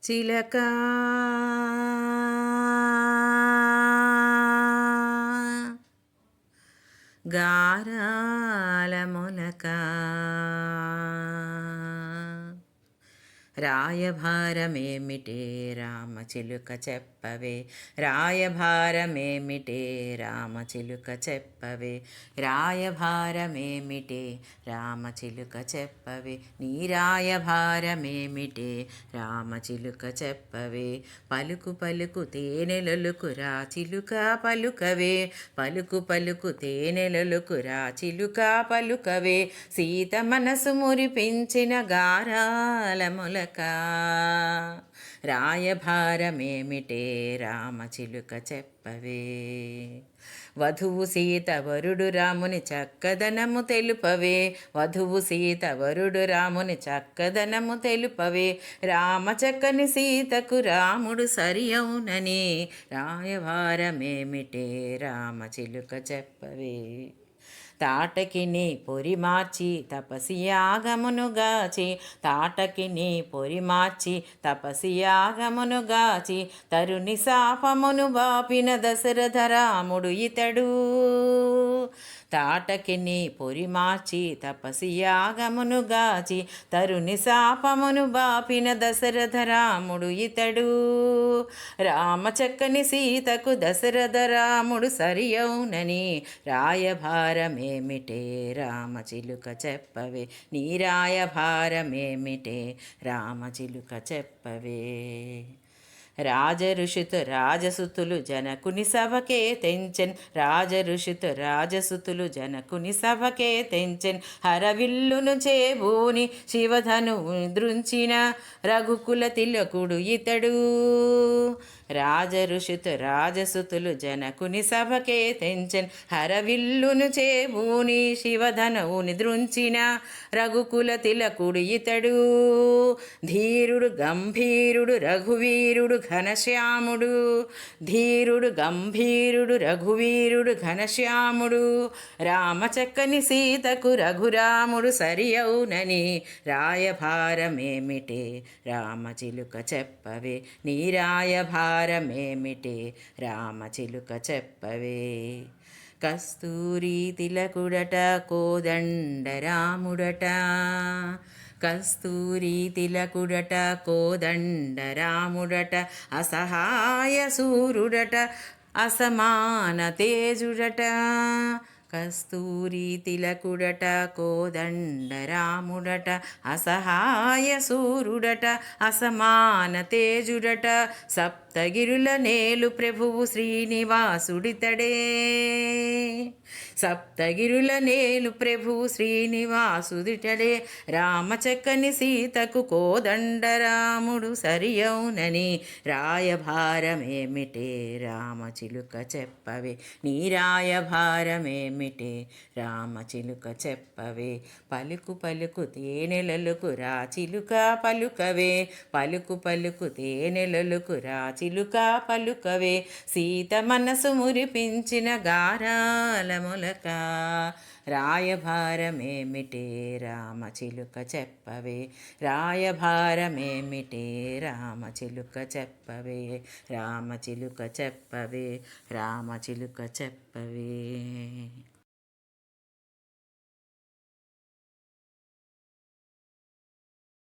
చిలక గారాల మొలక రాయభారమేమిటే రామచిలుక చెప్పవే, రాయభారమేమిటే రామచిలుక చెప్పవే, రాయభారమేమిటే రామచిలుక చెప్పవే, నీ రాయభారమేమిటే రామచిలుక చెప్పవే. పలుకు పలుకు తేనెలొలుకురా చిలుక పలుకవే, పలుకు పలుకు తేనెలొలుకురా చిలుక పలుకవే, సీత మనసు మురిపించిన గారాల మొలక రాయభారమేమిటే రామచిలుక చెప్పవే. వధువు సీత వరుడు రాముని చక్కదనము తెలుపవే, వధువు సీత వరుడు రాముని చక్కదనము తెలుపవే, రామచక్కని సీతకు రాముడు సరి అవునని రాయభారమేమిటే రామచిలుక చెప్పవే. తాటకిని పొరి మార్చి తపసియాగమునుగాచి, తాటకిని పొరి మార్చి తపసియాగమునుగాచి, తరుని శాపమును బాపిన దశరథ రాముడు ఇతడు. తాటకిని పొరి మార్చి తపసియాగమునుగాచి, తరుని శాపమును బాపిన దశరథ రాముడు ఇతడు. రామచక్కని సీతకు దశరథ రాముడు సరి అవునని రాయభారమేమిటే రామచిలుక చెప్పవే, నీ రాయభారమేమిటే రామచిలుక చెప్పవే. రాజసుతులు జనకుని సభకే తెంచెన్, రాజసుతులు జనకుని సభకే తెంచెన్, హరవిల్లును చేబూని శివధనువు దృంచిన రఘుకుల తిలకుడు ఇతడు. రాజసుతులు జనకుని సభకే తెంచెన్, హరవిల్లును చేబూని శివధనువుని దృంచిన రఘుకుల తిలకుడు ఇతడు. ధీరుడు గంభీరుడు రఘువీరుడు ఘనశ్యాముడు, ధీరుడు గంభీరుడు రఘువీరుడు ఘనశ్యాముడు, రామచక్కని సీతకు రఘురాముడు సరి అవునని రాయభారమేమిటే రామచిలుక చెప్పవే, నీ రాయభారమేమిటే రామచిలుక చెప్పవే. కస్తూరి తిలకుడట కోదండ రాముడట, కస్తూరి తిలకుడట కోదండ రాముడట, అసహాయ సూరుడట అసమాన తేజుడట. కస్తూరి తిలకుడట కోదండ రాముడట, అసహాయ సూరుడట అసమాన తేజుడట, సప్తగిరుల నేలు ప్రభువు శ్రీనివాసుడితడే, సప్తగిరుల నేలు ప్రభువు శ్రీనివాసుడితడే. రామచక్కని సీతకు కోదండ రాముడు సరి అవునని రాయభారమేమిటే రామచిలుక చెప్పవే, నీ రాయభారమేమిటే రామచిలుక చెప్పవే. పలుకు పలుకు తేనెలొలుకురా చిలుక పలుకవే, పలుకు పలుకు తేనెలొలుకురా చిలుక పలుకవే, సీత మనసు మురిపించిన గారాల మొలక రాయభారమేమిటే రామచిలుక చెప్పవే, రాయభారమేమిటే రామచిలుక చెప్పవే, రామచిలుక చెప్పవే, రామచిలుక చెప్పవే.